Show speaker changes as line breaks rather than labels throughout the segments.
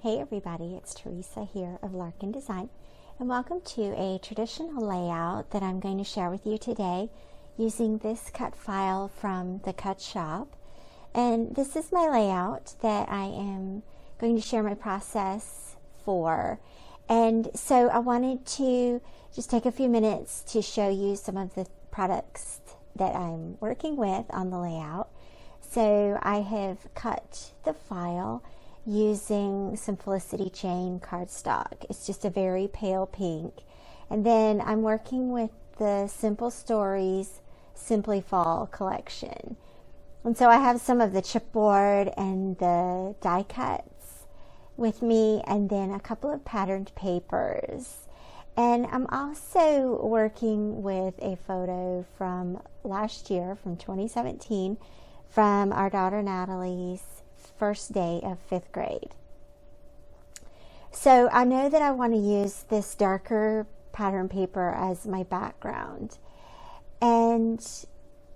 Hey everybody, it's Theresa here of Larkin Design, and welcome to a traditional layout that I'm going to share with you today using this cut file from the Cut Shoppe. And this is my layout that I am going to share my process for. And so I wanted to just take a few minutes to show you some of the products that I'm working with on the layout. So I have cut the file using some Felicity Jane cardstock. It's just a very pale pink. And then I'm working with the Simple Stories Simply Fall collection. And so I have some of the chipboard and the die cuts with me, and then a couple of patterned papers. And I'm also working with a photo from last year, from 2017, from our daughter Natalie's first day of 5th grade. So I know that I want to use this darker pattern paper as my background, and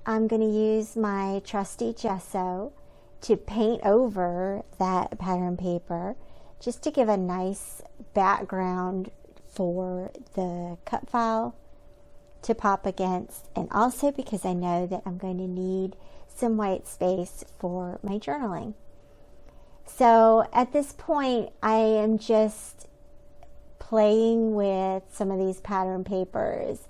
I'm going to use my trusty gesso to paint over that pattern paper just to give a nice background for the cut file to pop against, and also because I know that I'm going to need some white space for my journaling. So at this point, I am just playing with some of these pattern papers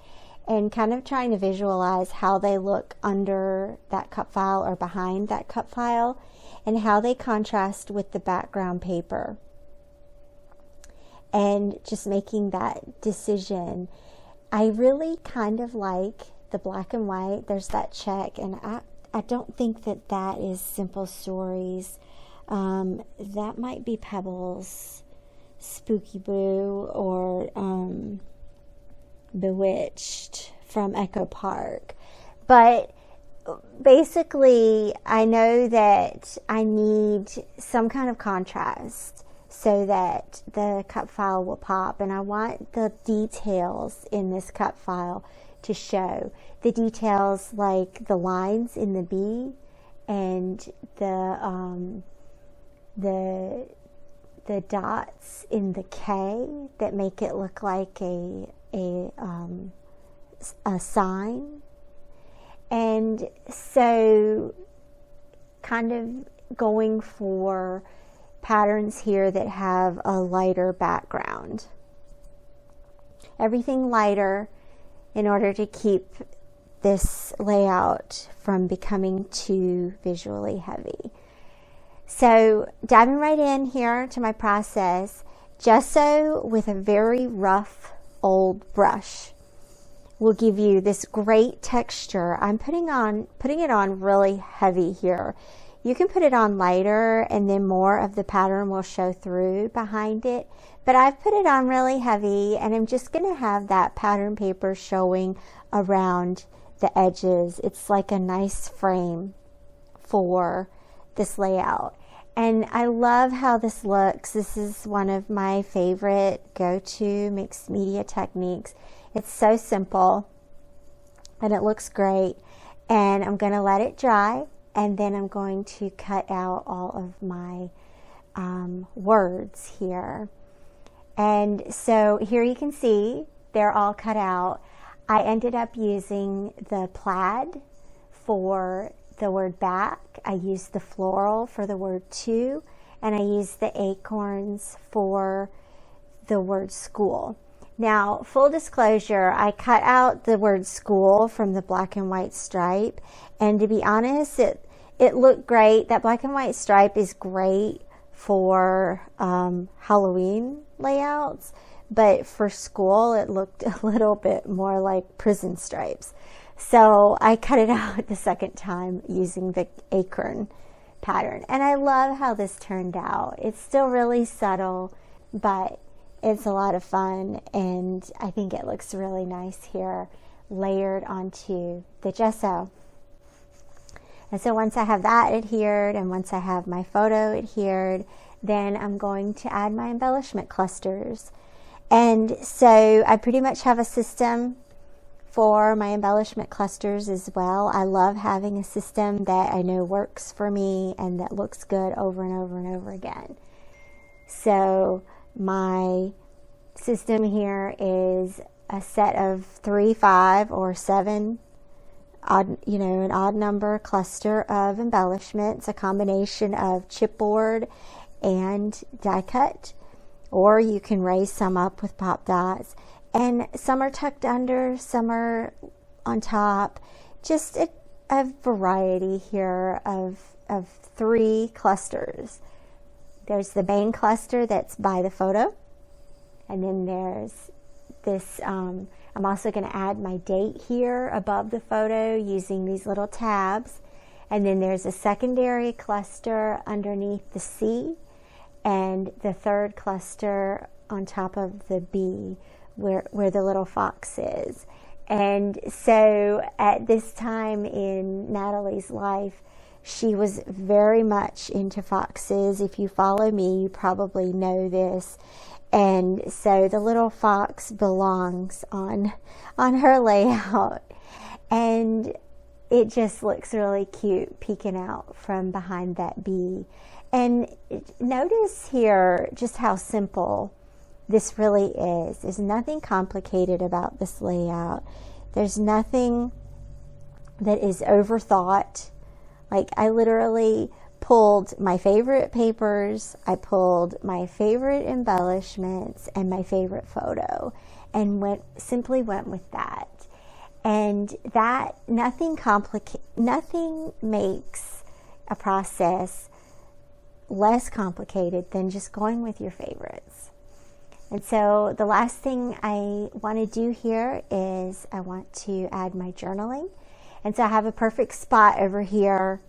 and kind of trying to visualize how they look under that cut file or behind that cut file, and how they contrast with the background paper, and just making that decision. I really kind of like the black and white. There's that check, and I don't think that that is Simple Stories. That might be Pebbles, Spooky Boo, or Bewitched from Echo Park. But basically, I know that I need some kind of contrast so that the cut file will pop, and I want the details in this cut file to show. The details like the lines in the B and the dots in the K that make it look like a sign. And so kind of going for patterns here that have a lighter background. Everything lighter in order to keep this layout from becoming too visually heavy. So diving right in here to my process, gesso with a very rough old brush will give you this great texture. I'm putting it on really heavy here. You can put it on lighter and then more of the pattern will show through behind it. But I've put it on really heavy, and I'm just going to have that pattern paper showing around the edges. It's like a nice frame for this layout. And I love how this looks. This is one of my favorite go-to mixed media techniques. It's so simple and it looks great. And I'm going to let it dry, and then I'm going to cut out all of my words here. And so here you can see they're all cut out. I ended up using the plaid for the word back. I used the floral for the word to, and I used the acorns for the word school. Now, full disclosure, I cut out the word school from the black and white stripe, and to be honest, it looked great. That black and white stripe is great for Halloween layouts, but for school it looked a little bit more like prison stripes. So I cut it out the second time using the acorn pattern, and I love how this turned out. It's still really subtle, but it's a lot of fun, and I think it looks really nice here layered onto the gesso. And so once I have that adhered, and once I have my photo adhered, then I'm going to add my embellishment clusters. And so I pretty much have a system for my embellishment clusters as well. I love having a system that I know works for me and that looks good over and over and over again. So my system here is a set of 3, 5, or 7 odd, an odd number cluster of embellishments, a combination of chipboard and die cut, or you can raise some up with pop dots, and some are tucked under, some are on top. Just a variety here of 3 clusters. There's the main cluster that's by the photo, and then there's this, I'm also going to add my date here above the photo using these little tabs. And then there's a secondary cluster underneath the C, and the third cluster on top of the B where the little fox is. And so at this time in Natalie's life, she was very much into foxes. If you follow me, you probably know this. And so the little fox belongs on her layout, and it just looks really cute peeking out from behind that bee. And notice here just how simple this really is. There's nothing complicated about this layout. There's nothing that is overthought. Like, I literally pulled my favorite papers, I pulled my favorite embellishments and my favorite photo, and simply went with that. And that nothing makes a process less complicated than just going with your favorites. And so the last thing I want to do here is I want to add my journaling. And so I have a perfect spot over here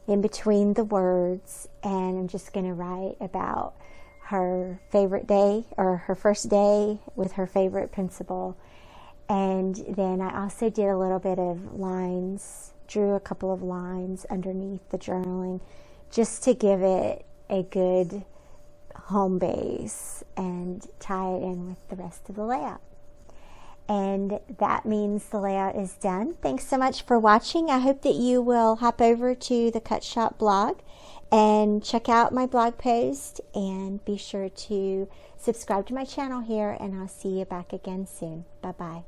in between the words, and I'm just going to write about her favorite day, or her first day with her favorite principal. And then I also did a little bit of lines, drew a couple of lines underneath the journaling just to give it a good home base and tie it in with the rest of the layout. And that means the layout is done. Thanks so much for watching. I hope that you will hop over to the Cut Shop blog and check out my blog post, and be sure to subscribe to my channel here, and I'll see you back again soon. Bye-bye.